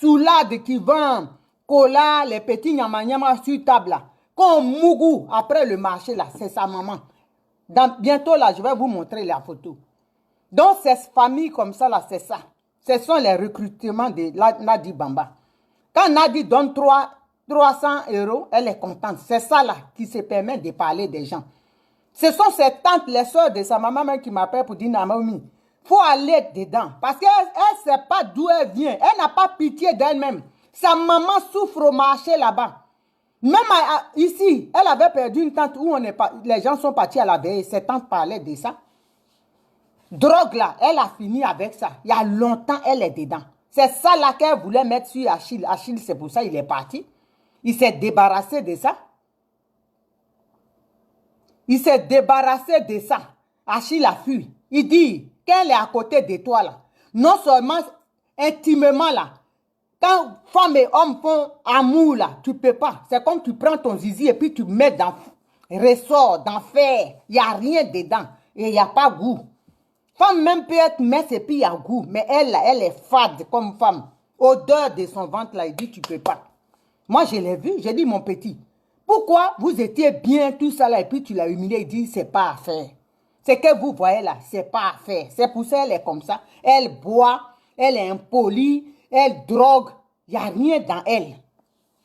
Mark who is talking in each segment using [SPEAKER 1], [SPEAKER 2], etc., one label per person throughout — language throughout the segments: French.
[SPEAKER 1] soulades qui vendent cola, les petits nyama sur table là. Qu'on mougou après le marché là, c'est sa maman. Bientôt là, je vais vous montrer la photo. Donc, ces familles comme ça là, c'est ça. Ce sont les recrutements de Nadi Bamba. Quand Nadi donne 300 €, elle est contente. C'est ça là qui se permet de parler des gens. Ce sont ses tantes, les soeurs de sa maman même qui m'appellent pour dire Naomi, il faut aller dedans. Parce qu'elle ne sait pas d'où elle vient. Elle n'a pas pitié d'elle-même. Sa maman souffre au marché là-bas. Même ici, elle avait perdu une tante où les gens sont partis à la veille. Ses tantes parlaient de ça. Drogue là, elle a fini avec ça. Il y a longtemps, elle est dedans. C'est ça là qu'elle voulait mettre sur Achille. Achille, c'est pour ça qu'il est parti. Il s'est débarrassé de ça. Il s'est débarrassé de ça. Achille a fui. Il dit, qu'elle est à côté de toi là, non seulement intimement là, quand femme et homme font amour là, tu ne peux pas. C'est comme tu prends ton zizi et puis tu mets dans ressort, dans fer. Il n'y a rien dedans. Et il n'y a pas goût. Femme même peut être mince et puis il y a goût. Mais elle là, elle est fade comme femme. Odeur de son ventre là, il dit tu ne peux pas. Moi je l'ai vu, j'ai dit mon petit. Pourquoi vous étiez bien tout ça là et puis tu l'as humilié, il dit c'est pas à faire. C'est que vous voyez là, c'est pas à faire. C'est pour ça qu'elle est comme ça. Elle boit, elle est impolie, elle drogue. Il n'y a rien dans elle.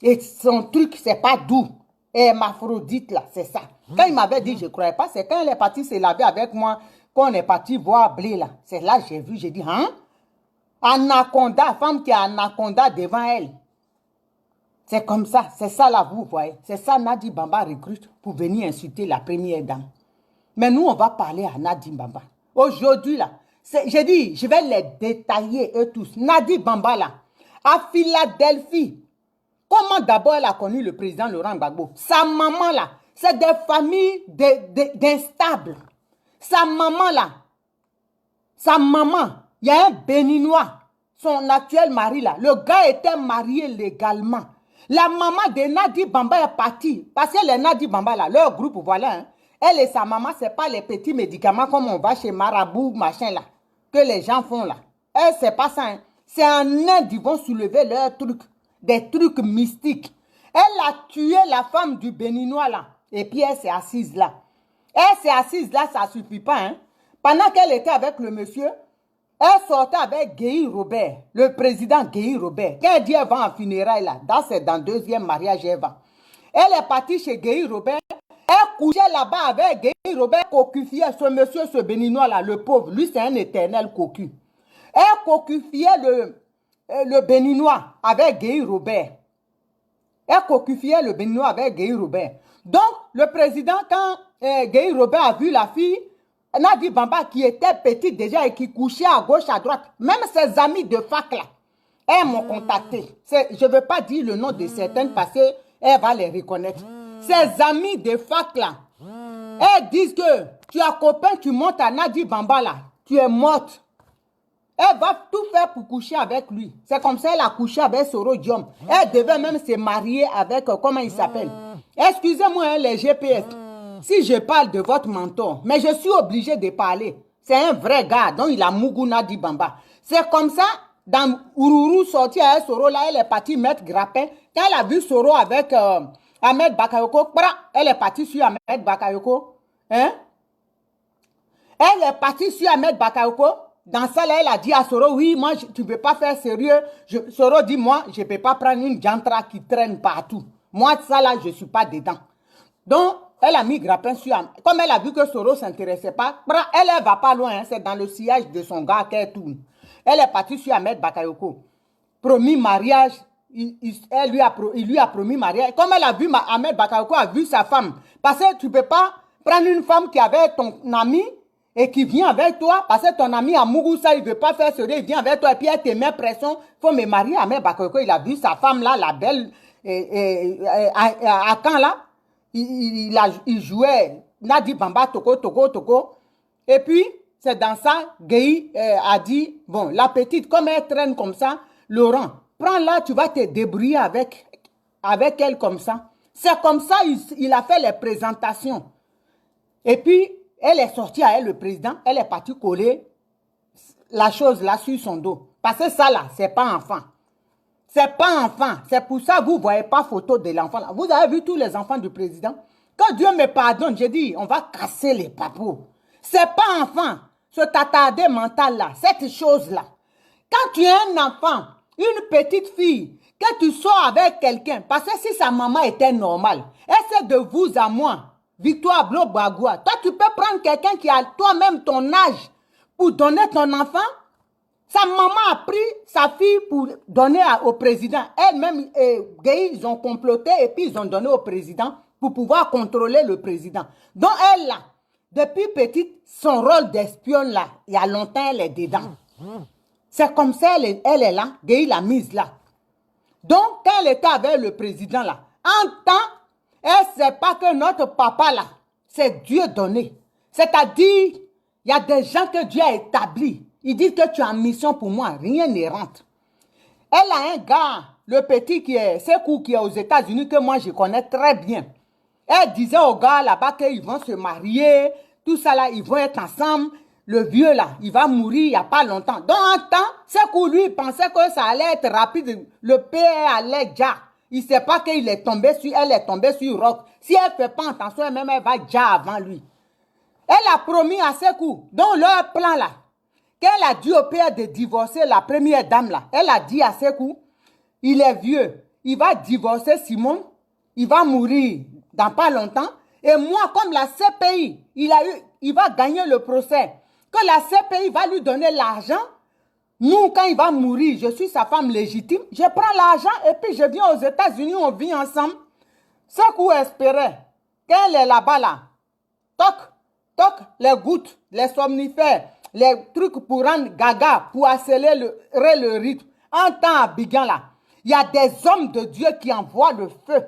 [SPEAKER 1] Et son truc, c'est pas doux. Hermaphrodite là, c'est ça. Quand il m'avait dit, je ne croyais pas, c'est quand elle est partie se laver avec moi, qu'on est parti voir Blé là. C'est là que j'ai vu, j'ai dit, hein? Anaconda, femme qui a anaconda devant elle. C'est comme ça, c'est ça là, vous voyez. C'est ça Nadi Bamba recrute pour venir insulter la première dame. Mais nous, on va parler à Nadi Bamba. Aujourd'hui là, j'ai dit, je vais les détailler eux tous. Nadi Bamba là, à Philadelphie, comment d'abord elle a connu le président Laurent Gbagbo? Sa maman là, c'est des familles d'instables. Sa maman là, il y a un Béninois, son actuel mari là, le gars était marié légalement. La maman de Nadi Bamba est partie. Parce que les Nadi Bamba, là, leur groupe, voilà. Hein, elle et sa maman, ce n'est pas les petits médicaments comme on va chez Marabout, machin là, que les gens font là. Elle, c'est pas ça. Hein. C'est en Inde, ils vont soulever leurs trucs. Des trucs mystiques. Elle a tué la femme du Béninois là. Et puis elle s'est assise là. Elle s'est assise là, ça ne suffit pas. Hein. Pendant qu'elle était avec le monsieur, elle sortait avec Guéhi Robert, le président Guéhi Robert. Quand elle dit elle va en funérailles là, c'est dans le deuxième mariage elle va. Elle est partie chez Guéhi Robert. Elle couchait là-bas avec Guéhi Robert, cocufiait ce monsieur, ce Béninois là, le pauvre. Lui, c'est un éternel cocu. Elle cocufiait le Béninois avec Guéhi Robert. Elle cocufiait le Béninois avec Guéhi Robert. Donc, le président, quand Guéhi Robert a vu la fille, Nadi Bamba qui était petite déjà et qui couchait à gauche, à droite, même ses amis de fac là, elles m'ont contacté. Je ne veux pas dire le nom de certaines parce qu'elle va les reconnaître. Ses amis de fac là, elles disent que tu as copain, tu montes à Nadi Bamba là, tu es morte. Elle va tout faire pour coucher avec lui. C'est comme ça qu'elle a couché avec Soro Diom. Elle devait même se marier avec, comment il s'appelle? Excusez-moi, hein, les GPS. Si je parle de votre mentor, mais je suis obligé de parler. C'est un vrai gars, donc il a Mougou Nadi Bamba. C'est comme ça, dans Ururu sorti à Soro, là, elle est partie mettre grappin. Quand elle a vu Soro avec Ahmed Bakayoko, elle est partie sur Ahmed Bakayoko. Hein? Elle est partie sur Ahmed Bakayoko. Dans ça, là, elle a dit à Soro, oui, moi, tu ne peux pas faire sérieux. Soro dit, moi, je ne peux pas prendre une jantra qui traîne partout. Moi, ça, là, je ne suis pas dedans. Donc, elle a mis grappin sur... Comme elle a vu que Soro ne s'intéressait pas, elle ne va pas loin. Hein, c'est dans le sillage de son gars qu'elle tourne. Elle est partie sur Ahmed Bakayoko. Promis mariage. Il lui a promis mariage. Comme elle a vu, Ahmed Bakayoko a vu sa femme. Parce que tu ne peux pas prendre une femme qui avait ton ami et qui vient avec toi. Parce que ton ami à Mouroussa, il ne veut pas faire sérieux. Il vient avec toi et puis elle te met pression. Il faut me marier. Ahmed Bakayoko, il a vu sa femme là, la belle, à Caen là. Il jouait Nadi Bamba, Toko. Et puis, c'est dans ça, Guéhi a dit, bon, la petite, comme elle traîne comme ça, Laurent, prends-la, tu vas te débrouiller avec elle comme ça. C'est comme ça, il a fait les présentations. Et puis, elle est sortie à elle, le président, elle est partie coller la chose là sur son dos. Parce que ça là, c'est pas enfant. C'est pas enfant. C'est pour ça que vous ne voyez pas photo de l'enfant. Vous avez vu tous les enfants du président? Quand Dieu me pardonne, j'ai dit, on va casser les papous. C'est pas enfant. Ce tatardé mental là, cette chose-là. Quand tu es un enfant, une petite fille, que tu sors avec quelqu'un, parce que si sa maman était normale, essaie de vous à moi, Victoire Blo-Bagua. Toi, tu peux prendre quelqu'un qui a toi-même ton âge pour donner ton enfant. Sa maman a pris sa fille pour donner au président. Elle-même, ils ont comploté et puis ils ont donné au président pour pouvoir contrôler le président. Donc elle, là, depuis petite, son rôle d'espionne, là, il y a longtemps, elle est dedans. C'est comme ça, elle est là, Gueye l'a mise là. Donc, quand elle était avec le président, là, en temps, elle ne sait pas que notre papa, là, c'est Dieu donné. C'est-à-dire, il y a des gens que Dieu a établis. Ils disent que tu es en mission pour moi, rien ne rentre. Elle a un gars, le petit qui est, Sekou, qui est aux États-Unis, que moi je connais très bien. Elle disait aux gars là-bas qu'ils vont se marier, tout ça là, ils vont être ensemble. Le vieux là, il va mourir il n'y a pas longtemps. Donc en temps, Sekou lui pensait que ça allait être rapide. Le père allait déjà. Il ne sait pas qu'elle est tombée sur roc. Si elle ne fait pas attention, elle-même, elle va déjà avant lui. Elle a promis à Sekou, dans leur plan là, qu'elle a dit au père de divorcer la première dame là. Elle a dit à Sekou, il est vieux, il va divorcer Simone, il va mourir dans pas longtemps. Et moi, comme la CPI, il va gagner le procès, que la CPI va lui donner l'argent. Nous, quand il va mourir, je suis sa femme légitime, je prends l'argent et puis je viens aux États-Unis, on vit ensemble. Sekou espérait qu'elle est là-bas là. Toc, toc, les gouttes, les somnifères, les trucs pour rendre gaga, pour accélérer le rythme. En temps à Bigan là, il y a des hommes de Dieu qui envoient le feu.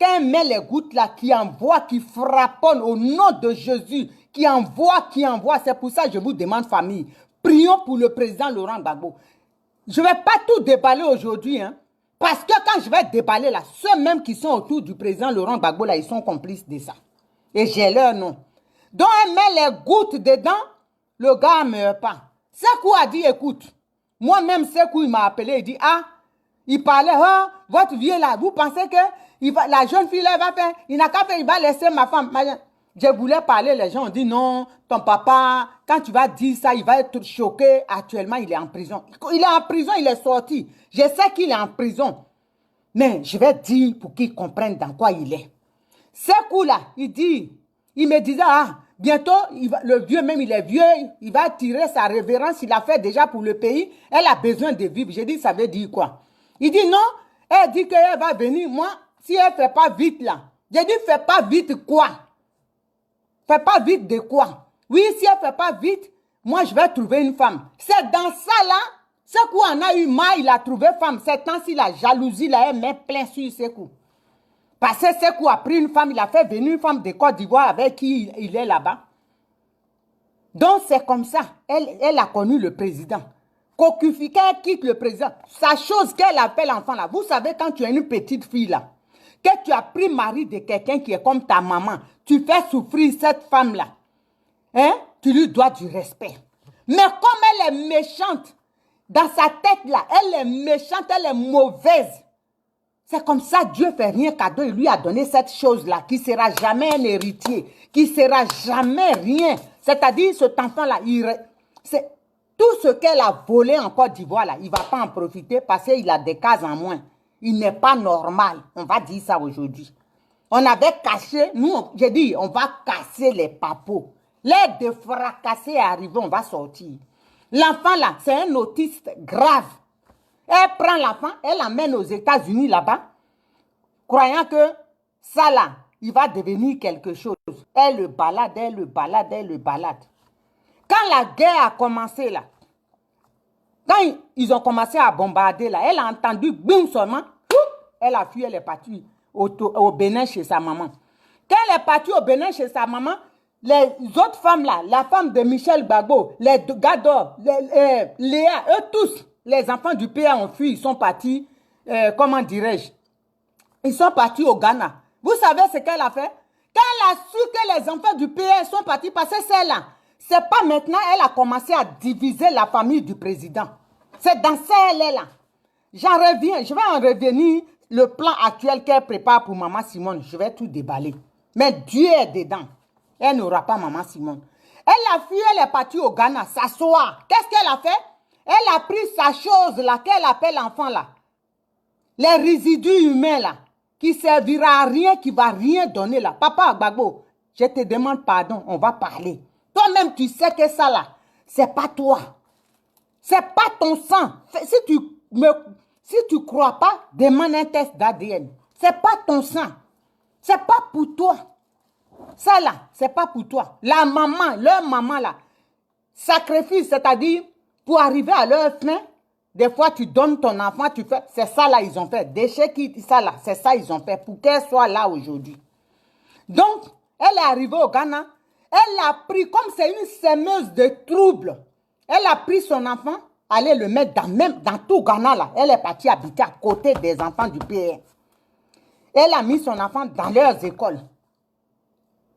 [SPEAKER 1] Quand elle met les gouttes là, qui envoient, qui frapponnent au nom de Jésus, qui envoient. C'est pour ça que je vous demande, famille, prions pour le président Laurent Gbagbo. Je ne vais pas tout déballer aujourd'hui, hein, parce que quand je vais déballer là, ceux même qui sont autour du président Laurent Gbagbo là, ils sont complices de ça. Et j'ai leur nom. Donc elle met les gouttes dedans, le gars ne meurt pas. Sekou a dit, écoute, moi-même Sekou, il m'a appelé, il dit, ah, il parlait, oh, votre vieux là, vous pensez que la jeune fille là, elle va faire, il n'a qu'à faire, il va laisser ma femme. Je voulais parler, les gens ont dit, non, ton papa, quand tu vas dire ça, il va être choqué. Actuellement, il est en prison. Il est en prison, il est sorti. Je sais qu'il est en prison. Mais je vais dire pour qu'ils comprennent dans quoi il est. Sekou là, il me disait, ah, bientôt, le vieux même, il est vieux, il va tirer sa révérence, il a fait déjà pour le pays, elle a besoin de vivre. J'ai dit, ça veut dire quoi? Il dit, non, elle dit qu'elle va venir, moi, si elle ne fait pas vite là. J'ai dit, fais pas vite quoi? Fais pas vite de quoi? Oui, si elle ne fait pas vite, moi, je vais trouver une femme. C'est dans ça là, Sekou en a eu marre, il a trouvé femme. C'est temps-ci, la jalousie là, elle met plein sur Sekou. Parce que Sekou a pris une femme, il a fait venir une femme de Côte d'Ivoire avec qui il est là-bas. Donc c'est comme ça, elle a connu le président. Kokufi, elle quitte le président. Sa chose qu'elle appelle l'enfant là, vous savez quand tu es une petite fille là, que tu as pris mari de quelqu'un qui est comme ta maman, tu fais souffrir cette femme là, hein? Tu lui dois du respect. Mais comme elle est méchante, dans sa tête là, elle est méchante, elle est mauvaise. C'est comme ça, Dieu fait rien cadeau, il lui a donné cette chose-là, qui ne sera jamais un héritier, qui ne sera jamais rien. C'est-à-dire, cet enfant-là, c'est tout ce qu'elle a volé en Côte d'Ivoire, là, il ne va pas en profiter parce qu'il a des cases en moins. Il n'est pas normal, on va dire ça aujourd'hui. On avait caché, nous, j'ai dit, on va casser les papos. L'aide de fracasser est arrivée, on va sortir. L'enfant là, c'est un autiste grave. Elle prend l'enfant, elle l'emmène aux États-Unis là-bas, croyant que ça là, il va devenir quelque chose. Elle le balade, elle le balade, elle le balade. Quand la guerre a commencé là, quand ils ont commencé à bombarder là, elle a entendu boum seulement, elle a fui, elle est partie au Bénin chez sa maman. Quand elle est partie au Bénin chez sa maman, les autres femmes là, la femme de Michel Gbagbo, les Gador, Léa, eux tous, les enfants du pays ont fui, ils sont partis, comment dirais-je, ils sont partis au Ghana. Vous savez ce qu'elle a fait? Quand elle a su que les enfants du pays sont partis, parce que celle-là, c'est pas maintenant, elle a commencé à diviser la famille du président. C'est dans ça elle est là. J'en reviens, je vais en revenir. Le plan actuel qu'elle prépare pour Maman Simone, je vais tout déballer. Mais Dieu est dedans. Elle n'aura pas Maman Simone. Elle a fui, elle est partie au Ghana, s'asseoir. Qu'est-ce qu'elle a fait? Elle a pris sa chose là, qu'elle appelle enfant là. Les résidus humains là, qui servira à rien, qui va rien donner là. Papa Agbagbo, je te demande pardon, on va parler. Toi-même, tu sais que ça là, c'est pas toi. C'est pas ton sang. Si tu crois pas, demande un test d'ADN. C'est pas ton sang. C'est pas pour toi. Ça là, c'est pas pour toi. La maman, leur maman là, sacrifice, c'est-à-dire, pour arriver à leur fin, des fois tu donnes ton enfant, tu fais, c'est ça là ils ont fait. Déchet qui, ça là, c'est ça ils ont fait pour qu'elle soit là aujourd'hui. Donc, elle est arrivée au Ghana, elle a pris, comme c'est une sèmeuse de troubles, elle a pris son enfant, allait le mettre dans tout Ghana là. Elle est partie habiter à côté des enfants du PR. Elle a mis son enfant dans leurs écoles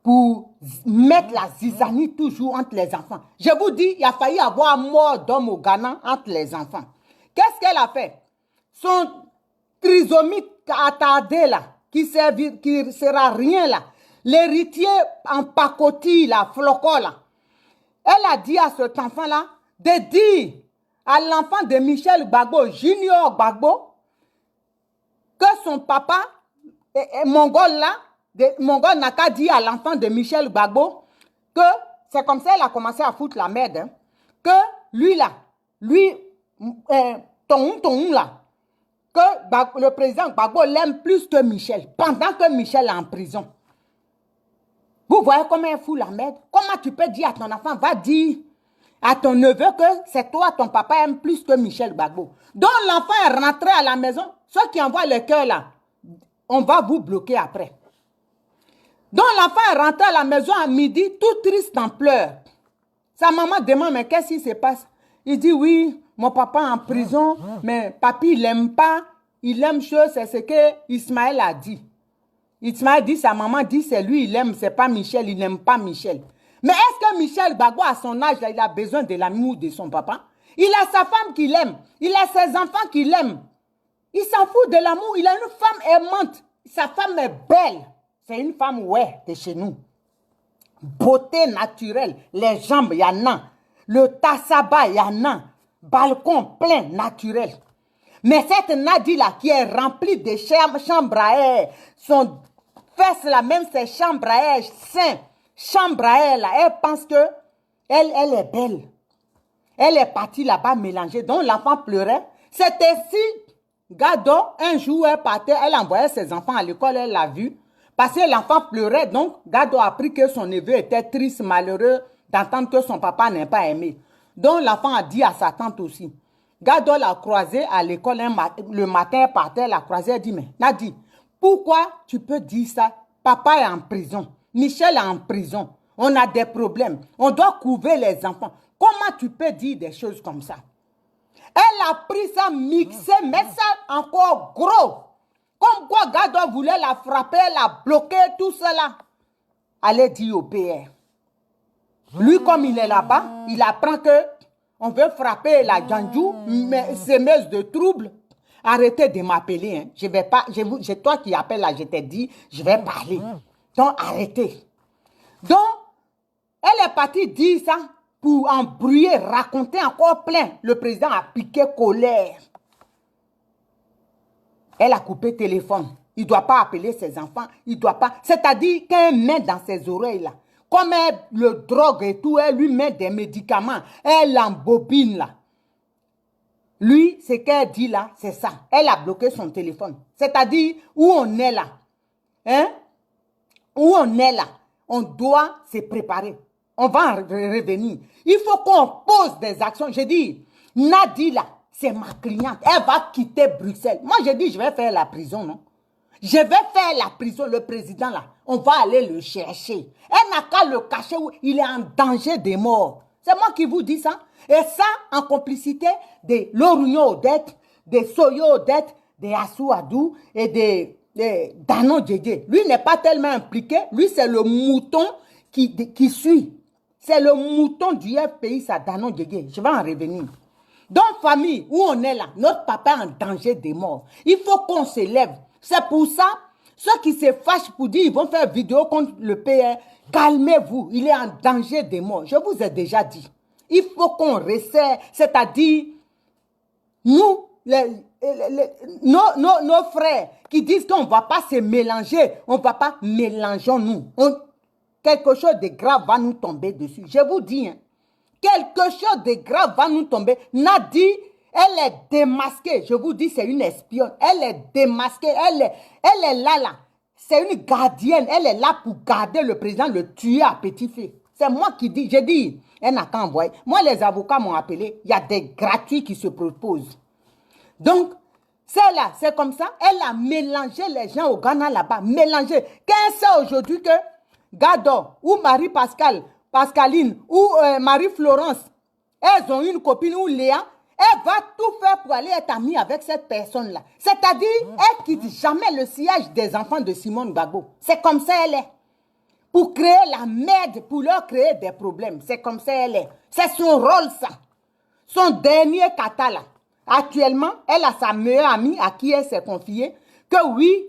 [SPEAKER 1] pour mettre la zizanie toujours entre les enfants. Je vous dis, il a failli avoir mort d'homme au Ghana entre les enfants. Qu'est-ce qu'elle a fait? Son trisomique attardé là, qui sera rien là, l'héritier en pacotille là, flocon là, elle a dit à cet enfant là, de dire à l'enfant de Michel Gbagbo, Junior Gbagbo, que son papa, Mongol là, Mongol n'a qu'à dire à l'enfant de Michel Gbagbo que c'est comme ça qu'elle a commencé à foutre la merde. Hein, que lui là, ton là, que le président Gbagbo l'aime plus que Michel, pendant que Michel est en prison. Vous voyez comment elle fout la merde? Comment tu peux dire à ton enfant, va dire à ton neveu que c'est toi, ton papa aime plus que Michel Gbagbo. Donc l'enfant est rentré à la maison, ceux qui envoient le cœur là, on va vous bloquer après. Donc l'enfant est rentré à la maison à midi, tout triste en pleurs. Sa maman demande, mais qu'est-ce qui se passe? Il dit, oui, mon papa est en prison, mais papi, il n'aime pas, il aime chose, c'est ce que Ismaël a dit. Ismaël dit, sa maman dit, c'est lui, il aime, c'est pas Michel, il n'aime pas Michel. Mais est-ce que Michel Gbagbo, à son âge, là, il a besoin de l'amour de son papa? Il a sa femme qu'il aime, il a ses enfants qu'il aime. Il s'en fout de l'amour, il a une femme aimante. Sa femme est belle. C'est une femme, ouais, de chez nous. Beauté naturelle, les jambes, il y en a. Le tassaba, il y en a. Balcon plein, naturel. Mais cette Nadi-là, qui est remplie de chambres à air, son fesse là, même ses chambres à air, sein, chambre à air là, elle pense que elle est belle. Elle est partie là-bas mélangée. Donc l'enfant pleurait. C'était si Gado, un jour, elle partait, elle envoyait ses enfants à l'école, elle l'a vu. Parce que l'enfant pleurait, donc Gado a appris que son neveu était triste, malheureux d'entendre que son papa n'est pas aimé. Donc l'enfant a dit à sa tante aussi. Gado l'a croisé à l'école le matin, elle partait, elle l'a croisé, elle dit, mais Nadi, pourquoi tu peux dire ça? Papa est en prison, Michel est en prison, on a des problèmes, on doit couver les enfants. Comment tu peux dire des choses comme ça? Elle a pris ça, mixé, mais ça encore gros. Comme quoi Gado voulait la frapper, la bloquer, tout cela. Allez dire au PR. Lui, comme il est là-bas, il apprend que on veut frapper la Djanjou, mais sémeuse de troubles. Arrêtez de m'appeler. Hein. Je vais pas, c'est toi qui appelles là, je t'ai dit, je vais parler. Donc, arrêtez. Donc, elle est partie dire ça pour embrouiller, raconter encore plein. Le président a piqué colère. Elle a coupé le téléphone. Il ne doit pas appeler ses enfants. Il ne doit pas. C'est-à-dire qu'elle met dans ses oreilles là. Comme elle le drogue et tout, elle lui met des médicaments. Elle l'embobine là. Lui, ce qu'elle dit là, c'est ça. Elle a bloqué son téléphone. C'est-à-dire où on est là. Hein? Où on est là. On doit se préparer. On va en revenir. Il faut qu'on pose des actions. Je dis, Nadi là, c'est ma cliente. Elle va quitter Bruxelles. Moi, je dis, je vais faire la prison, non? Je vais faire la prison, le président là. On va aller le chercher. Elle n'a qu'à le cacher où il est en danger de mort. C'est moi qui vous dis ça. Et ça, en complicité de Lorugno Odette, de Soyo Odette, de Assou Adou et de Dano Djedje. Lui n'est pas tellement impliqué. Lui, c'est le mouton qui suit. C'est le mouton du FPI, ça, Dano Djedje. Je vais en revenir. Dans la famille où on est là, notre papa est en danger de mort. Il faut qu'on se lève. C'est pour ça, ceux qui se fâchent pour dire qu'ils vont faire vidéo contre le PR, calmez-vous, il est en danger de mort. Je vous ai déjà dit. Il faut qu'on resserre, c'est-à-dire, nous, nos frères qui disent qu'on ne va pas se mélanger, on ne va pas mélangeons-nous. Quelque chose de grave va nous tomber dessus. Je vous dis, hein, quelque chose de grave va nous tomber. Nadi, elle est démasquée. Je vous dis, c'est une espionne. Elle est démasquée. Elle est là. C'est une gardienne. Elle est là pour garder le président, le tuer à petit feu. C'est moi qui dis. Je dis, elle n'a qu'à envoyer. Moi, les avocats m'ont appelé. Il y a des gratuits qui se proposent. Donc, c'est là, c'est comme ça. Elle a mélangé les gens au Ghana là-bas. Mélangé. Qu'est-ce que c'est aujourd'hui que Gado ou Pascaline ou Marie-Florence, elles ont une copine ou Léa, elle va tout faire pour aller être amie avec cette personne-là. C'est-à-dire, elle quitte jamais le siège des enfants de Simone Gbagbo. C'est comme ça elle est. Pour créer la merde, pour leur créer des problèmes. C'est comme ça elle est. C'est son rôle, ça. Son dernier kata, là. Actuellement, elle a sa meilleure amie à qui elle s'est confiée que oui,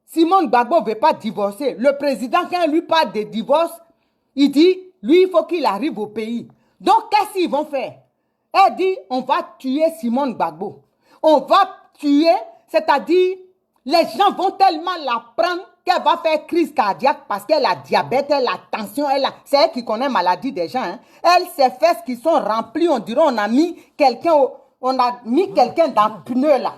[SPEAKER 1] Simone Gbagbo ne veut pas divorcer. Le président, quand il lui parle de divorce, il dit, lui, il faut qu'il arrive au pays. Donc, qu'est-ce qu'ils vont faire? Elle dit, on va tuer Simone Gbagbo. On va tuer, c'est-à-dire, les gens vont tellement la prendre qu'elle va faire crise cardiaque parce qu'elle a diabète, elle a tension, c'est elle qui connaît la maladie des gens. Hein. Elle, ses fesses qui sont remplies, on dirait on a mis quelqu'un dans le pneu là.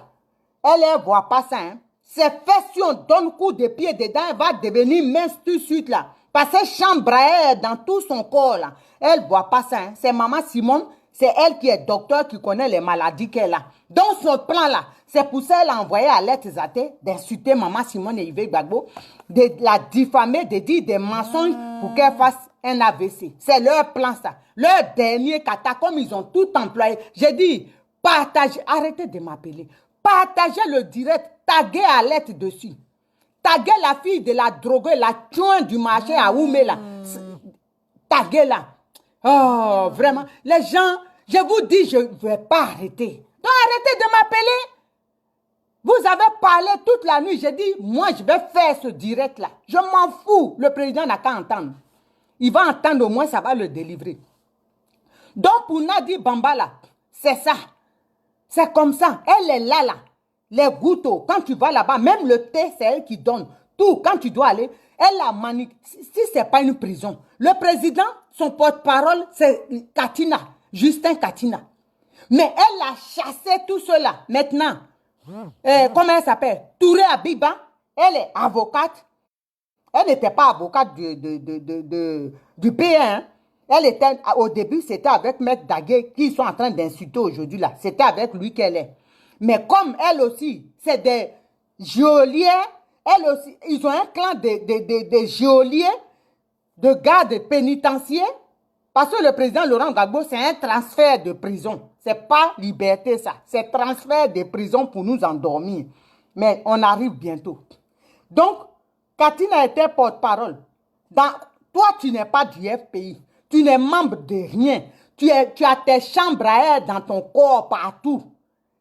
[SPEAKER 1] Elle ne voit pas ça. Hein. Ses fesses, si on donne coup de pied dedans, elle va devenir mince tout de suite là. Parce qu'elle chambre à elle dans tout son corps là. Elle ne voit pas ça. Hein. C'est maman Simone, c'est elle qui est docteur, qui connaît les maladies qu'elle a. Dans son plan là, c'est pour ça qu'elle a envoyé à Alerte Zate d'insulter maman Simone et Yves Gbagbo, de la diffamer, de dire des mensonges pour qu'elle fasse un AVC. C'est leur plan ça. Leur dernier kata, comme ils ont tout employé. J'ai dit, partagez, arrêtez de m'appeler. Partagez le direct, taguez Alerte dessus. Taguez la fille de la droguée, la chouin du marché à Oumé là. Taguez là. Oh, vraiment. Les gens, je vous dis, je ne vais pas arrêter. Donc arrêtez de m'appeler. Vous avez parlé toute la nuit. J'ai dit, moi, je vais faire ce direct-là. Je m'en fous. Le président n'a qu'à entendre. Il va entendre, au moins, ça va le délivrer. Donc, pour Nadi Bambala, c'est ça. C'est comme ça. Elle est là. Les gouttes, quand tu vas là-bas, même le thé, c'est elle qui donne. Tout, quand tu dois aller, elle a manique. Si ce n'est pas une prison. Le président, son porte-parole, c'est Katina, Justin Katina. Mais elle a chassé tout cela. Maintenant, comment elle s'appelle? Touré Abiba, elle est avocate. Elle n'était pas avocate du PN. Hein. Elle était, au début, c'était avec Maître Daguet, qui sont en train d'insulter aujourd'hui là. C'était avec lui qu'elle est. Mais comme elle aussi, c'est des geôliers, elle aussi, ils ont un clan de geôliers, de gardes pénitentiaires, parce que le président Laurent Gbagbo, c'est un transfert de prison. Ce n'est pas liberté, ça. C'est transfert de prison pour nous endormir. Mais on arrive bientôt. Donc, Katina était porte-parole. Toi, tu n'es pas du FPI. Tu n'es membre de rien. Tu as tes chambres à air dans ton corps partout.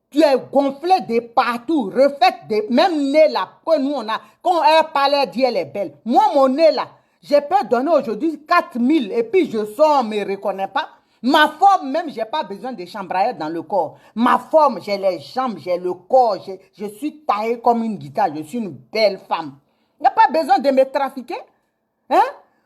[SPEAKER 1] Tu es gonflé de partout. Refaite de même nez là. Que nous, on a. Quand elle parlait, elle dit elle est belle. Moi, mon nez là, je peux donner aujourd'hui 4000 et puis je sors, on ne me reconnaît pas. Ma forme, même, je n'ai pas besoin de chambre à air dans le corps. Ma forme, j'ai les jambes, j'ai le corps, je suis taillée comme une guitare. Je suis une belle femme. Il n'y a pas besoin de me trafiquer. Hein?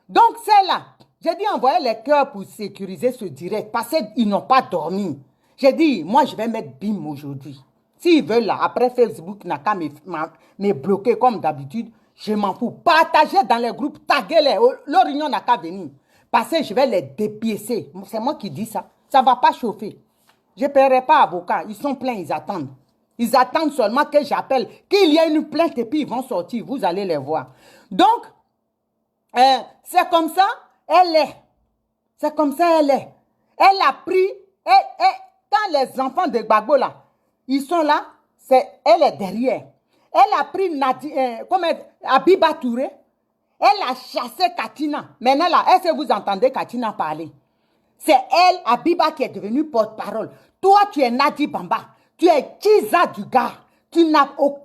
[SPEAKER 1] Donc, c'est là. J'ai dit envoyer les cœurs pour sécuriser ce direct parce qu'ils n'ont pas dormi. J'ai dit, moi, je vais mettre BIM aujourd'hui. S'ils veulent, là, après Facebook n'a qu'à me bloquer comme d'habitude, je m'en fous. Partagez dans les groupes, taguez-les. Leur union n'a qu'à venir. Parce que je vais les dépiécer. C'est moi qui dis ça. Ça ne va pas chauffer. Je ne paierai pas avocat. Ils sont pleins, ils attendent. Ils attendent seulement que j'appelle, qu'il y ait une plainte et puis ils vont sortir. Vous allez les voir. Donc, c'est comme ça, elle est. C'est comme ça, elle est. Elle a pris, quand les enfants de Gbagbo là, ils sont là, elle est derrière. Elle a pris Abiba Touré. Elle a chassé Katina. Maintenant là, est-ce que vous entendez Katina parler? C'est elle, Abiba, qui est devenue porte-parole. Toi, tu es Nadi Bamba. Tu es Kiza du gars. Tu n'as aucun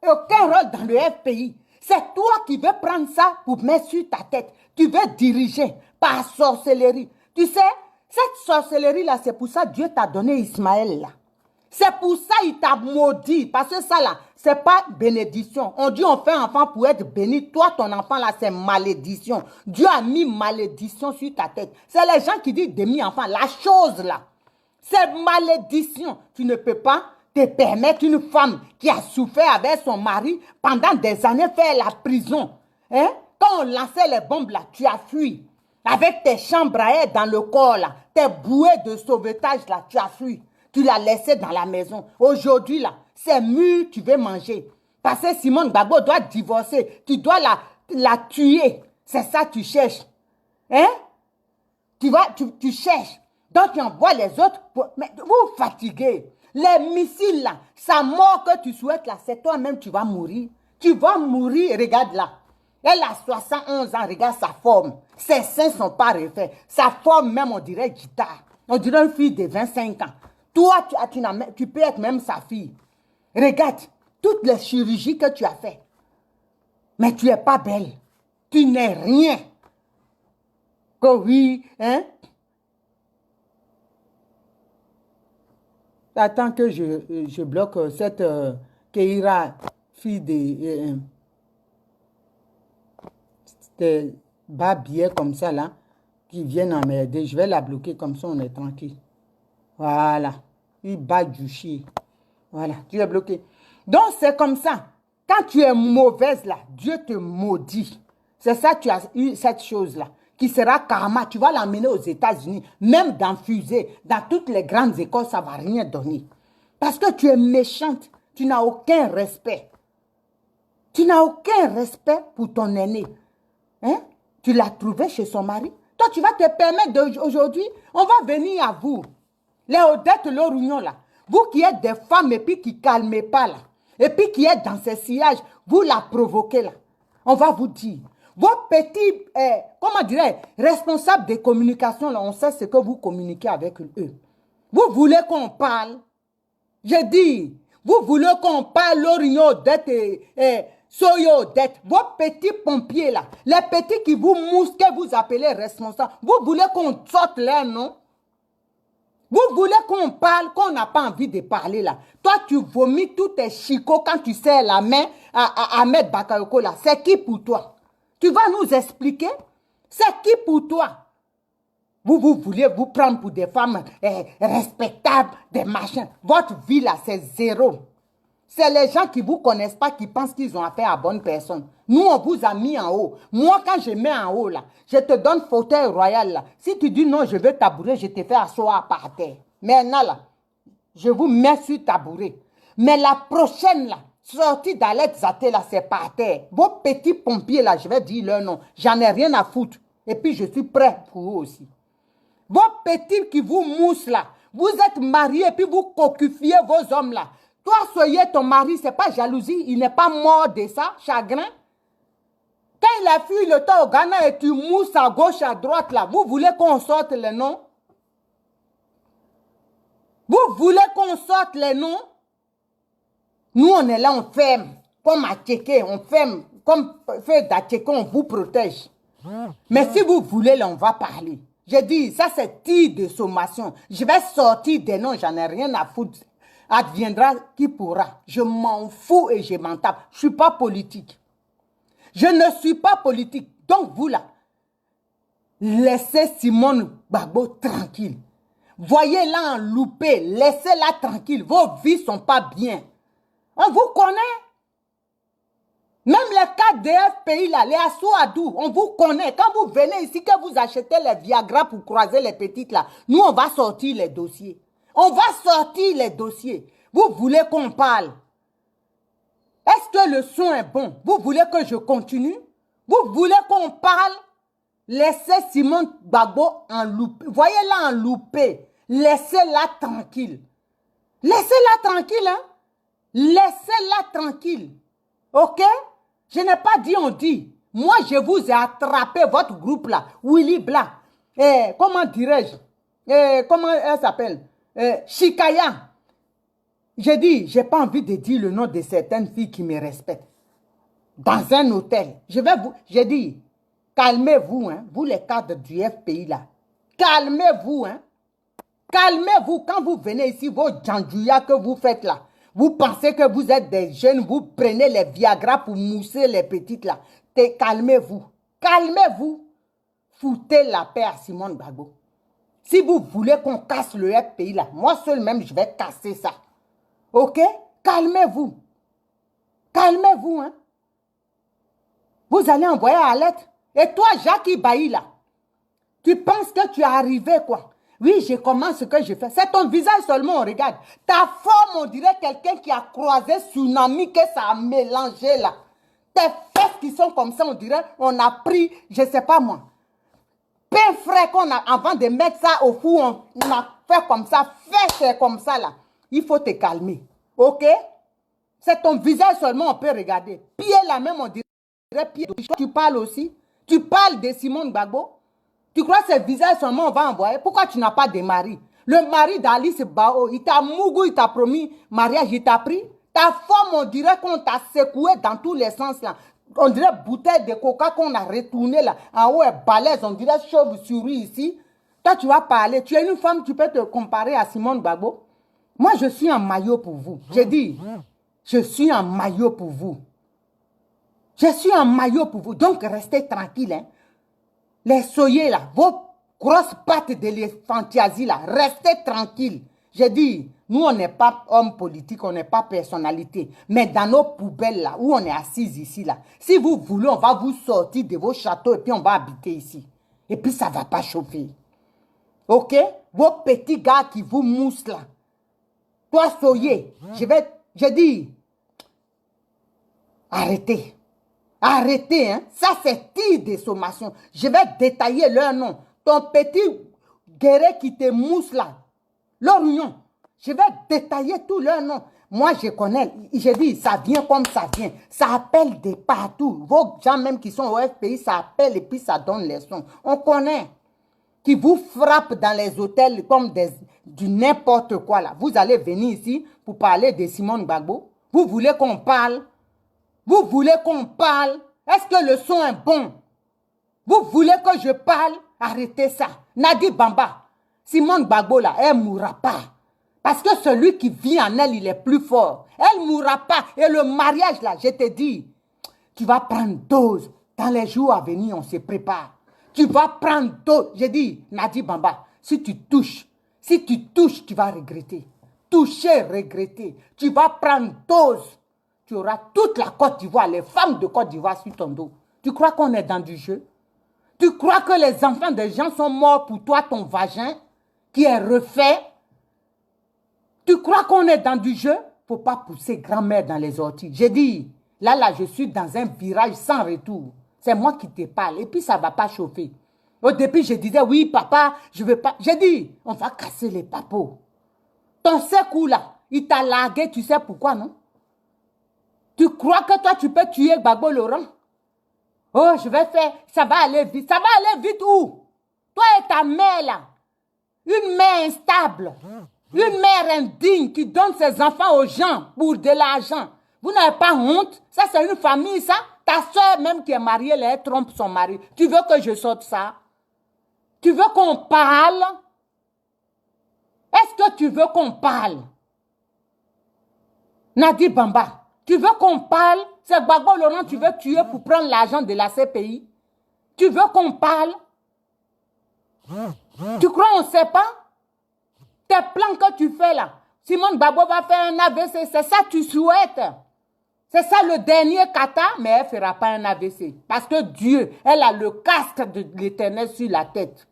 [SPEAKER 1] rôle dans le FPI. C'est toi qui veux prendre ça pour mettre sur ta tête. Tu veux diriger par sorcellerie. Tu sais, cette sorcellerie-là, c'est pour ça que Dieu t'a donné Ismaël là. C'est pour ça qu'il t'a maudit. Parce que ça là, c'est pas bénédiction. On dit on fait un enfant pour être béni. Toi, ton enfant là, c'est malédiction. Dieu a mis malédiction sur ta tête. C'est les gens qui disent demi-enfant. La chose là, c'est malédiction. Tu ne peux pas te permettre une femme qui a souffert avec son mari pendant des années faire la prison. Hein? Quand on lançait les bombes là, tu as fui. Avec tes chambres à air dans le corps là, tes bouées de sauvetage là, tu as fui. Tu l'as laissé dans la maison. Aujourd'hui, là, c'est mûr, tu veux manger. Parce que Simone Gbagbo doit divorcer. Tu dois la tuer. C'est ça que tu cherches. Hein? Tu cherches. Donc, tu envoies les autres. Mais vous fatiguez. Les missiles, là, sa mort que tu souhaites, là, c'est toi-même, tu vas mourir. Tu vas mourir, regarde là. Elle a 71 ans, regarde sa forme. Ses seins ne sont pas refaits. Sa forme, même, on dirait guitare. On dirait une fille de 25 ans. Toi, tu peux être même sa fille. Regarde, toutes les chirurgies que tu as faites. Mais tu n'es pas belle. Tu n'es rien. Que oui, hein? Attends que je bloque cette Keira, fille de bas billets comme ça, là, qui viennent emmerder. Je vais la bloquer comme ça, on est tranquille. Voilà. Il bat du chien. Voilà, tu es bloqué. Donc, c'est comme ça. Quand tu es mauvaise, là, Dieu te maudit. C'est ça, tu as eu cette chose-là, qui sera karma. Tu vas l'amener aux États-Unis, même dans fusée, dans toutes les grandes écoles, ça ne va rien donner. Parce que tu es méchante. Tu n'as aucun respect. Tu n'as aucun respect pour ton aîné. Hein? Tu l'as trouvé chez son mari. Toi, tu vas te permettre aujourd'hui, on va venir à vous. Les Odette Lorugnon, là, vous qui êtes des femmes et puis qui ne calmez pas, là, et puis qui êtes dans ces sillages, vous la provoquez, là. On va vous dire, vos petits, comment dirais-je, responsables des communications, là, on sait ce que vous communiquez avec eux. Vous voulez qu'on parle? Je dis, vous voulez qu'on parle Lorugnon, Odette et Soyo Odette, vos petits pompiers, là, les petits qui vous moussent, que vous appelez responsables, vous voulez qu'on sorte leur nom? Vous voulez qu'on parle, qu'on n'a pas envie de parler là. Toi, tu vomis tous tes chicots quand tu serres la main à Ahmed Bakayoko là. C'est qui pour toi? Tu vas nous expliquer? C'est qui pour toi? Vous voulez vous prendre pour des femmes respectables, des machins. Votre vie là, c'est zéro. C'est les gens qui ne vous connaissent pas qui pensent qu'ils ont affaire à bonne personne. Nous, on vous a mis en haut. Moi, quand je mets en haut, là, je te donne fauteuil royal. Là. Si tu dis non, je veux tabouret, je te fais asseoir par terre. Maintenant, là, je vous mets sur tabouret. Mais la prochaine, là, sortie d'Alex Zaté, là, c'est par terre. Vos petits pompiers, là, je vais dire leur nom. J'en ai rien à foutre. Et puis, je suis prêt pour eux aussi. Vos petits qui vous moussent, là, vous êtes mariés et puis vous cocufiez vos hommes, là. Toi, soyez ton mari, ce n'est pas jalousie. Il n'est pas mort de ça, chagrin. Quand il a fui le temps au Ghana et tu mousses à gauche, à droite, là, vous voulez qu'on sorte les noms? Vous voulez qu'on sorte les noms? Nous, on est là, on ferme. Comme à Tchéké, on ferme. Comme fait d'Atchéké, on vous protège. Mais si vous voulez, là, on va parler. J'ai dit, ça c'est tir de sommation. Je vais sortir des noms, j'en ai rien à foutre. Adviendra qui pourra. Je m'en fous et je m'en tape. Je ne suis pas politique. Je ne suis pas politique. Donc vous là, laissez Simone Gbagbo tranquille. Voyez-la en loupé. Laissez-la tranquille. Vos vies ne sont pas bien. On vous connaît. Même les cas des FPI là, les Assouadou, on vous connaît. Quand vous venez ici, que vous achetez les Viagra pour croiser les petites là, nous on va sortir les dossiers. On va sortir les dossiers. Vous voulez qu'on parle? Est-ce que le son est bon? Vous voulez que je continue? Vous voulez qu'on parle? Laissez Simone Gbagbo en loupé. Voyez-la en loupé. Laissez-la tranquille. Laissez-la tranquille, hein? Laissez-la tranquille. Ok? Je n'ai pas dit on dit. Moi, je vous ai attrapé votre groupe là. Willy Blanc. Comment dirais-je? Comment elle s'appelle? Chikaya. J'ai dit, j'ai pas envie de dire le nom de certaines filles qui me respectent. Dans un hôtel. J'ai dit, calmez-vous, hein, vous les cadres du FPI là. Calmez-vous, hein. Calmez-vous quand vous venez ici, vos djandjouya que vous faites là. Vous pensez que vous êtes des jeunes, vous prenez les Viagra pour mousser les petites là. Calmez-vous. Calmez-vous. Foutez la paix à Simone Gbagbo. Si vous voulez qu'on casse le FPI là, moi seul même, je vais casser ça. Ok? Calmez-vous. Calmez-vous, hein. Vous allez envoyer à l'aide. Et toi, Jackie Bailly là, tu penses que tu es arrivé quoi? Oui, je commence ce que je fais. C'est ton visage seulement, on regarde. Ta forme, on dirait quelqu'un qui a croisé tsunami, que ça a mélangé là. Tes fesses qui sont comme ça, on dirait, on a pris, je ne sais pas moi. Pain frais qu'on a, avant de mettre ça au four, on a fait comme ça, fesses comme ça là. Il faut te calmer, ok? C'est ton visage seulement, on peut regarder. Pied là même, on dirait pied. Tu parles aussi? Tu parles de Simone Gbagbo? Tu crois que ce visage seulement on va envoyer? Pourquoi tu n'as pas de mari? Le mari d'Alice Bao, il t'a mougou, il t'a promis mariage, il t'a pris. Ta forme, on dirait qu'on t'a secoué dans tous les sens là. On dirait bouteille de coca qu'on a retourné là. En haut est balèze, on dirait chauve-souris ici. Toi, tu vas parler. Tu es une femme, tu peux te comparer à Simone Gbagbo. Moi, je suis en maillot pour vous. J'ai dit, je suis en maillot pour vous. Je suis en maillot pour vous. Donc, restez tranquille, hein. Les soyez là, vos grosses pattes de l'éphantiasie là, restez tranquilles. J'ai dit, nous on n'est pas homme politique, on n'est pas personnalité. Mais dans nos poubelles là, où on est assis ici là, si vous voulez, on va vous sortir de vos châteaux et puis on va habiter ici. Et puis ça ne va pas chauffer. Ok? Vos petits gars qui vous moussent là. Toi soyez, j'ai dit, arrêtez. Arrêtez, hein. Ça c'est tir de sommation. Je vais détailler leur nom. Ton petit guerrier qui te mousse là, leur nom. Je vais détailler tous leurs noms. Moi je connais, j'ai dit, ça vient comme ça vient. Ça appelle de partout. Vos gens même qui sont au FPI, ça appelle et puis ça donne les sons. On connaît. Qui vous frappent dans les hôtels comme du n'importe quoi là. Vous allez venir ici pour parler de Simone Gbagbo. Vous voulez qu'on parle? Vous voulez qu'on parle? Est-ce que le son est bon? Vous voulez que je parle? Arrêtez ça. Nadi Bamba, Simone Gbagbo là, elle ne mourra pas. Parce que celui qui vit en elle, il est plus fort. Elle ne mourra pas. Et le mariage là, je te dis, tu vas prendre dose. Dans les jours à venir, on se prépare. Tu vas prendre dose. J'ai dit, Nadi Bamba, si tu touches, tu vas regretter. Toucher, regretter. Tu vas prendre dose. Tu auras toute la Côte d'Ivoire, les femmes de Côte d'Ivoire sur ton dos. Tu crois qu'on est dans du jeu? Tu crois que les enfants des gens sont morts pour toi, ton vagin, qui est refait? Tu crois qu'on est dans du jeu? Il ne faut pas pousser grand-mère dans les orties. J'ai dit, là, je suis dans un virage sans retour. C'est moi qui te parle. Et puis, ça ne va pas chauffer. Au début, je disais, oui, papa, je ne veux pas. J'ai dit, on va casser les papos. Ton secours là, il t'a largué, tu sais pourquoi, non? Tu crois que toi, tu peux tuer Gbagbo Laurent? Oh, je vais faire, ça va aller vite. Ça va aller vite où? Toi et ta mère là, une mère instable, une mère indigne qui donne ses enfants aux gens pour de l'argent. Vous n'avez pas honte? Ça, c'est une famille, ça? Ta soeur même qui est mariée, là, elle trompe son mari. Tu veux que je sorte ça? Tu veux qu'on parle? Est-ce que tu veux qu'on parle? Nadi Bamba, tu veux qu'on parle? C'est Gbagbo Laurent, tu veux tuer pour prendre l'argent de la CPI? Tu veux qu'on parle? Tu crois on ne sait pas? Tes plans que tu fais là, Simone Gbagbo va faire un AVC, c'est ça que tu souhaites? C'est ça le dernier kata, mais elle ne fera pas un AVC. Parce que Dieu, elle a le casque de l'Éternel sur la tête.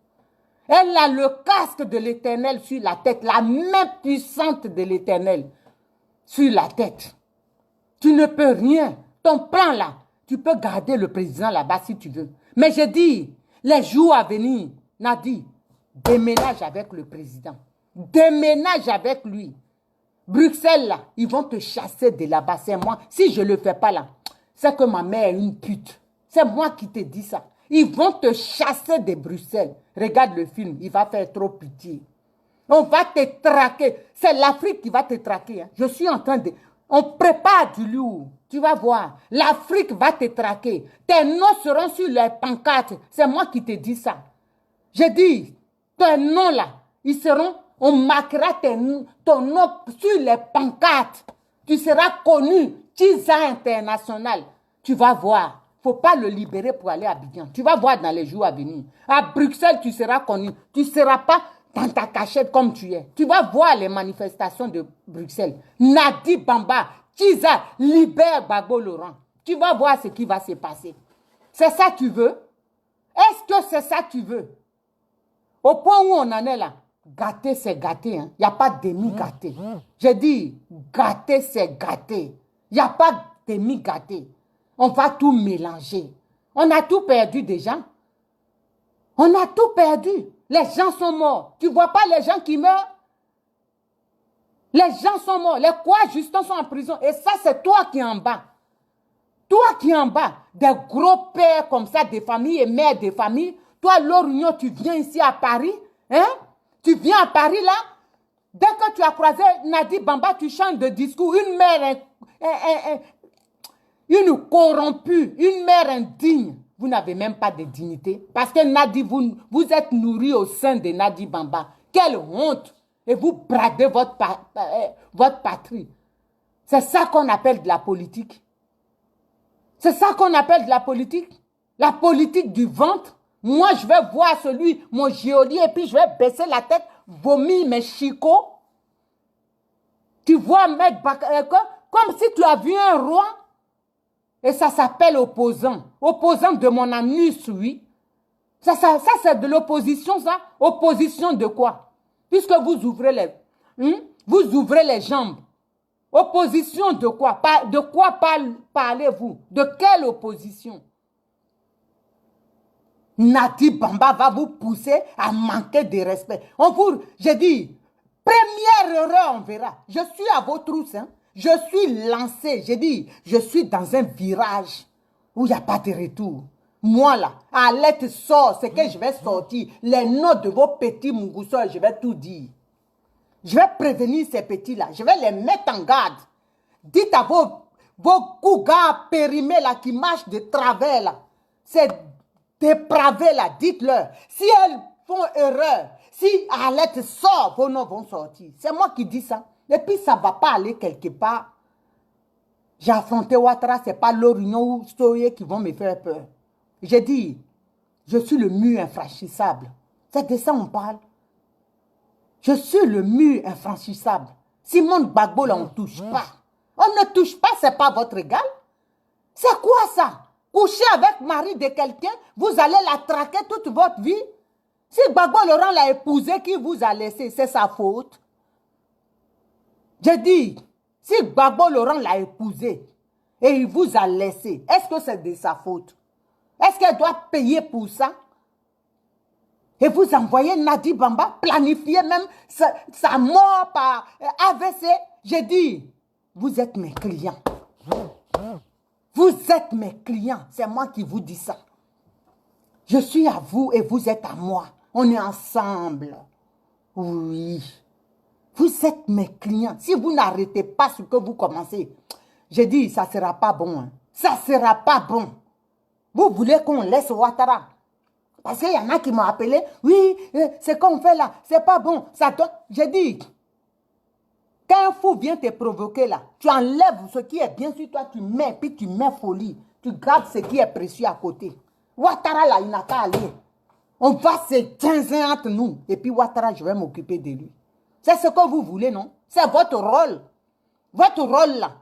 [SPEAKER 1] Elle a le casque de l'Éternel sur la tête, la main puissante de l'Éternel sur la tête. Tu ne peux rien. Ton plan là, tu peux garder le président là-bas si tu veux. Mais je dis, les jours à venir, Nadi, déménage avec le président. Déménage avec lui. Bruxelles là, ils vont te chasser de là-bas. C'est moi. Si je ne le fais pas là, c'est que ma mère est une pute. C'est moi qui te dis ça. Ils vont te chasser de Bruxelles. Regarde le film, il va faire trop pitié. On va te traquer. C'est l'Afrique qui va te traquer. Hein. Je suis en train de... On prépare du lourd. Tu vas voir. L'Afrique va te traquer. Tes noms seront sur les pancartes. C'est moi qui te dis ça. Je dis, tes noms là, ils seront... On marquera ton nom sur les pancartes. Tu seras connu. Tisa International. Tu vas voir. Il ne faut pas le libérer pour aller à Abidjan. Tu vas voir dans les jours à venir. À Bruxelles, tu seras connu. Tu ne seras pas dans ta cachette comme tu es. Tu vas voir les manifestations de Bruxelles. Nadi Bamba, Tisa, libère Gbagbo Laurent. Tu vas voir ce qui va se passer. C'est ça que tu veux? Est-ce que c'est ça que tu veux? Au point où on en est là, gâter, c'est gâter. Il n'y a pas demi-gâté. J'ai dit, gâter, c'est gâter. Il n'y a pas demi-gâté. On va tout mélanger. On a tout perdu déjà. On a tout perdu. Les gens sont morts. Tu ne vois pas les gens qui meurent? Les gens sont morts. Les coadjutants sont en prison. Et ça, c'est toi qui es en bas. Toi qui es en bas. Des gros pères comme ça, des familles et mères des familles. Toi, Lorugnon, tu viens ici à Paris. Hein? Tu viens à Paris là. Dès que tu as croisé Nadi Bamba, tu changes de discours. Une mère, une corrompue, une mère indigne. Vous n'avez même pas de dignité. Parce que Nadi, vous êtes nourri au sein de Nadi Bamba. Quelle honte! Et vous bradez votre patrie. C'est ça qu'on appelle de la politique. C'est ça qu'on appelle de la politique. La politique du ventre. Moi, je vais voir mon geôlier, et puis je vais baisser la tête, vomir mes chicots. Tu vois, mec, comme si tu as vu un roi. Et ça s'appelle opposant. Opposant de mon anus, oui. Ça c'est de l'opposition, ça. Opposition de quoi? Puisque vous ouvrez les jambes. Opposition de quoi? De quoi parlez-vous? De quelle opposition? Nadi Bamba va vous pousser à manquer de respect. J'ai dit, première erreur, on verra. Je suis à vos trousses, hein. Je suis lancé. J'ai dit, je suis dans un virage où il n'y a pas de retour. Moi là, Alette sort, c'est que je vais sortir. Les noms de vos petits Mungousseurs, je vais tout dire. Je vais prévenir ces petits-là. Je vais les mettre en garde. Dites à vos cougas périmés là qui marchent de travers là. Ces dépravés là, dites-leur. Si elles font erreur, si Alette sort, vos noms vont sortir. C'est moi qui dis ça. Et puis ça ne va pas aller quelque part. J'ai affronté Ouattara, ce n'est pas Lorugnon ou Soye qui vont me faire peur. J'ai dit, je suis le mur infranchissable. C'est de ça on parle. Je suis le mur infranchissable. Simone Gbagbo, là, on ne touche pas. On ne touche pas, ce n'est pas votre égal. C'est quoi ça? Coucher avec le mari de quelqu'un, vous allez la traquer toute votre vie. Si Gbagbo Laurent l'a épousé, qui vous a laissé, c'est sa faute. J'ai dit, si Gbagbo Laurent l'a épousé et il vous a laissé, est-ce que c'est de sa faute? Est-ce qu'elle doit payer pour ça? Et vous envoyez Nadi Bamba, planifier même sa mort par AVC. J'ai dit, vous êtes mes clients. Vous êtes mes clients. C'est moi qui vous dis ça. Je suis à vous et vous êtes à moi. On est ensemble. Oui. Vous êtes mes clients. Si vous n'arrêtez pas ce que vous commencez, j'ai dit, ça ne sera pas bon. Hein. Ça ne sera pas bon. Vous voulez qu'on laisse Ouattara? Parce qu'il y en a qui m'ont appelé. Oui, ce qu'on fait là, c'est pas bon. J'ai dit, quand un fou vient te provoquer là, tu enlèves ce qui est bien sur toi, tu mets, puis tu mets folie. Tu gardes ce qui est précieux à côté. Ouattara là, il n'a qu'à aller. On va se tenir entre nous. Et puis Ouattara, je vais m'occuper de lui. C'est ce que vous voulez, non? C'est votre rôle. Votre rôle là.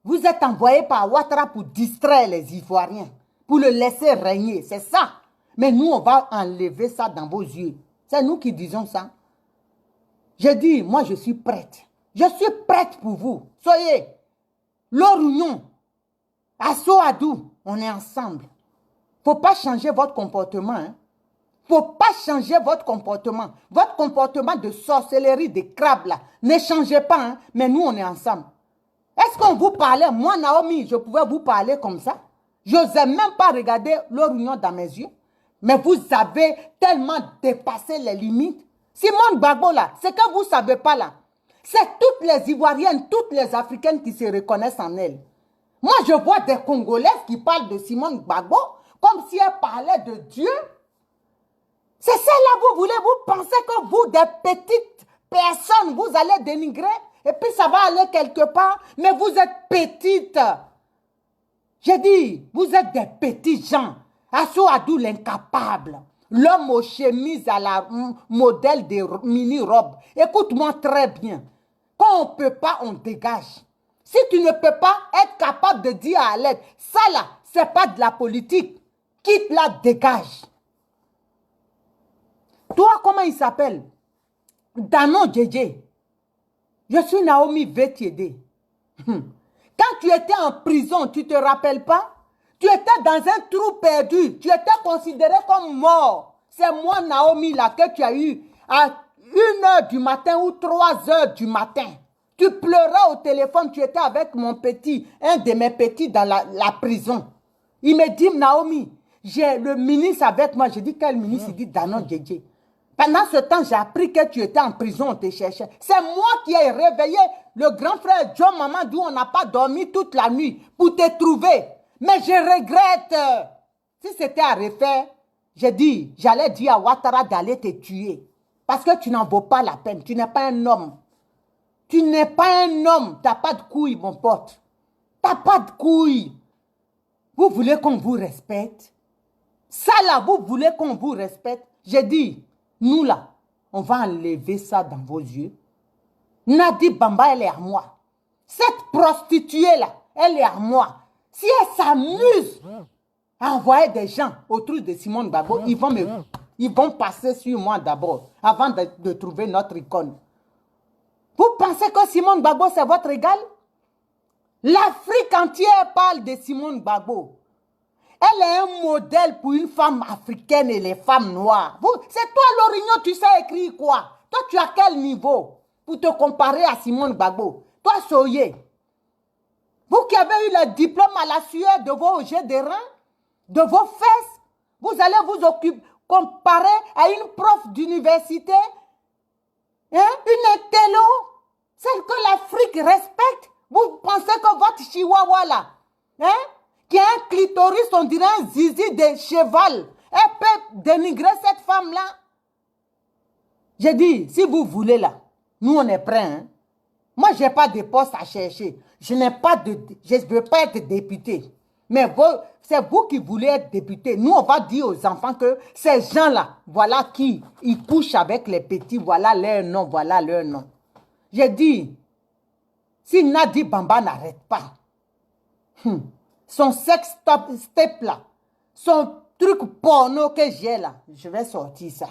[SPEAKER 1] Vous êtes envoyé par Ouattara pour distraire les Ivoiriens. Pour le laisser régner. C'est ça. Mais nous, on va enlever ça dans vos yeux. C'est nous qui disons ça. J'ai dit, moi, je suis prête. Je suis prête pour vous. Soyez Lorugnon, Assoadou, on est ensemble. Il ne faut pas changer votre comportement. Il ne faut pas changer votre comportement. Votre comportement de sorcellerie, de crabe, là. Ne changez pas, hein? Mais nous, on est ensemble. Est-ce qu'on vous parlait? Moi, Naomi, je pouvais vous parler comme ça. Je n'osais même pas regarder Lorugnon dans mes yeux. Mais vous avez tellement dépassé les limites. Simone Gbagbo là, c'est que vous ne savez pas là. C'est toutes les Ivoiriennes, toutes les Africaines qui se reconnaissent en elle. Moi, je vois des Congolaises qui parlent de Simone Gbagbo comme si elle parlait de Dieu. C'est ça là, vous voulez, vous pensez que vous, des petites personnes, vous allez dénigrer et puis ça va aller quelque part. Mais vous êtes petites. J'ai dit, vous êtes des petits gens. Assou Adou l'incapable. L'homme aux chemises à la modèle des mini-robes. Écoute-moi très bien. Quand on ne peut pas, on dégage. Si tu ne peux pas être capable de dire à l'aide, ça là, c'est pas de la politique. Quitte la dégage. Toi, comment il s'appelle? Danon Djedje. Je suis Naomi Vétiédé. Quand tu étais en prison, tu ne te rappelles pas? Tu étais dans un trou perdu. Tu étais considéré comme mort. C'est moi, Naomi, là, que tu as eu à 1h du matin ou 3h du matin. Tu pleurais au téléphone. Tu étais avec mon petit, un de mes petits dans la prison. Il me dit, Naomi, j'ai le ministre avec moi. J'ai dit, quel ministre? Il dit, Danon Djedje. Pendant ce temps, j'ai appris que tu étais en prison, on te cherchait. C'est moi qui ai réveillé le grand frère John Mamadou, on n'a pas dormi toute la nuit pour te trouver. Mais je regrette. Si c'était à refaire, j'ai dit, j'allais dire à Ouattara d'aller te tuer. Parce que tu n'en vaux pas la peine. Tu n'es pas un homme. Tu n'es pas un homme. Tu n'as pas de couilles, mon pote. Tu n'as pas de couilles. Vous voulez qu'on vous respecte? Ça là, vous voulez qu'on vous respecte? J'ai dit, nous là, on va enlever ça dans vos yeux. Nadi Bamba, elle est à moi. Cette prostituée là, elle est à moi. Si elle s'amuse à envoyer des gens autour de Simone Gbagbo, ils vont passer sur moi d'abord, avant de trouver notre icône. Vous pensez que Simone Gbagbo, c'est votre égal? L'Afrique entière parle de Simone Gbagbo. Elle est un modèle pour une femme africaine et les femmes noires. C'est toi, Lorignon, tu sais écrire quoi? Toi, tu as quel niveau pour te comparer à Simone Gbagbo? Toi, Soye. Vous qui avez eu le diplôme à la sueur de vos jets de reins, de vos fesses, vous allez vous comparer à une prof d'université, hein? Une intello, celle que l'Afrique respecte. Vous pensez que votre chihuahua là, hein? Qui a un clitoris, on dirait un zizi de cheval. Elle peut dénigrer cette femme-là. J'ai dit, si vous voulez là, nous on est prêts. Hein? Moi, je n'ai pas de poste à chercher. Je ne veux pas être député. Mais c'est vous qui voulez être député. Nous, on va dire aux enfants que ces gens-là, voilà qui, ils couchent avec les petits, voilà leur nom, voilà leur nom. J'ai dit, si Nadi Bamba n'arrête pas, son sex step là, son truc porno que j'ai là, je vais sortir ça.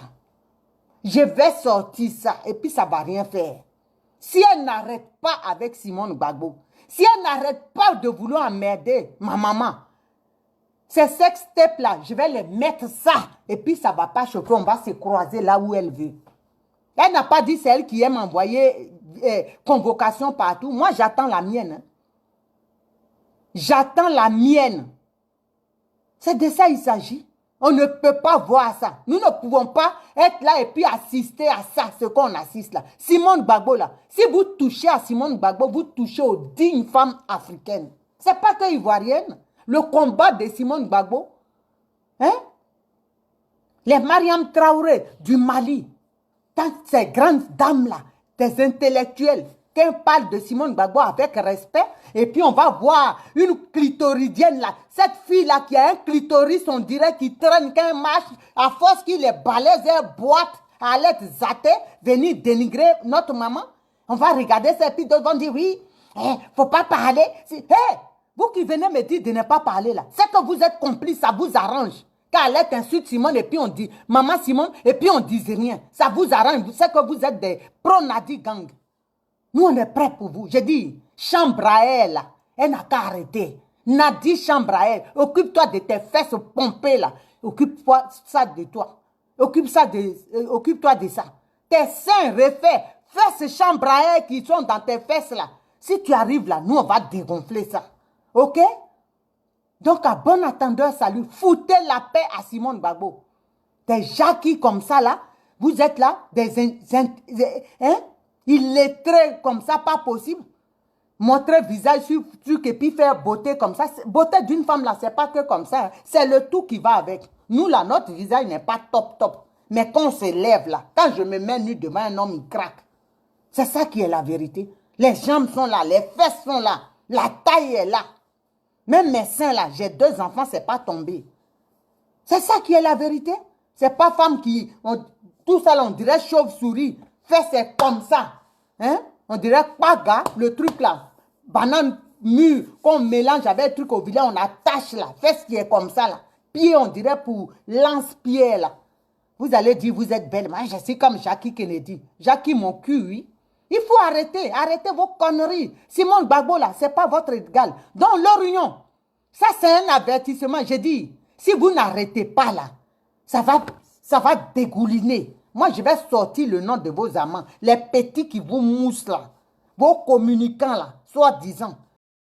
[SPEAKER 1] Je vais sortir ça et puis ça ne va rien faire. Si elle n'arrête pas avec Simone Gbagbo, si elle n'arrête pas de vouloir emmerder ma maman, ces sex step là, je vais les mettre ça et puis ça ne va pas choquer, on va se croiser là où elle veut. Elle n'a pas dit c'est elle qui aime envoyer convocation partout. Moi, j'attends la mienne. Hein. J'attends la mienne. C'est de ça il s'agit. On ne peut pas voir ça. Nous ne pouvons pas être là et puis assister à ça, ce qu'on assiste là. Simone Gbagbo là, si vous touchez à Simone Gbagbo, vous touchez aux dignes femmes africaines. Ce n'est pas que ivoirienne. Le combat de Simone Gbagbo, hein? Les Mariam Traoré du Mali, tant ces grandes dames là, des intellectuels, qu'on parle de Simone Gbagbo avec respect, et puis on va voir une clitoridienne là, cette fille-là qui a un clitoris, on dirait qu'il traîne qu'un marche, à force qu'il les balaise, elle boite, à l'aide zaté, venir dénigrer notre maman. On va regarder ces filles, d'autres vont dire oui, faut pas parler. Vous qui venez me dire de ne pas parler là, c'est que vous êtes complice, ça vous arrange. Quand elle insulte Simone et puis on dit maman Simone et puis on dit rien. Ça vous arrange, c'est que vous êtes des pro-Nadi gang. Nous, on est prêts pour vous. J'ai dit, chambre à elle, elle n'a qu'à arrêter. Nadi, chambre à elle. Occupe-toi de tes fesses pompées, là. Occupe-toi ça de toi. Occupe-toi de ça. Tes seins refaits, fesses chambre à elle qui sont dans tes fesses, là. Si tu arrives là, nous, on va dégonfler ça. OK? Donc, à bon attendeur, salut. Foutez la paix à Simone Gbagbo. Des jacquis comme ça, là. Vous êtes là, hein? Illettrés comme ça, pas possible. Montrer visage sur truc et puis faire beauté comme ça. Beauté d'une femme là, c'est pas que comme ça. C'est le tout qui va avec. Nous là, notre visage n'est pas top top. Mais quand on se lève là, quand je me mets nu devant un homme, il craque. C'est ça qui est la vérité. Les jambes sont là, les fesses sont là, la taille est là. Même mes seins là, j'ai 2 enfants, c'est pas tombé. C'est ça qui est la vérité. C'est pas femme qui... tout ça là, on dirait chauve-souris. Fesses c'est comme ça. Hein? On dirait paga, le truc là. Banane mûre, qu'on mélange avec le truc au village, on attache là. Fesses qui est comme ça là. Pied, on dirait pour lance-pied là. Vous allez dire, vous êtes belle. Moi, je suis comme Jackie Kennedy. Jackie, mon cul, oui. Il faut arrêter. Arrêtez vos conneries. Simone Gbagbo, là, ce n'est pas votre égal. Dans leur union, ça, c'est un avertissement. J'ai dit, si vous n'arrêtez pas, là, ça va dégouliner. Moi, je vais sortir le nom de vos amants. Les petits qui vous moussent, là. Vos communicants, là, soi-disant.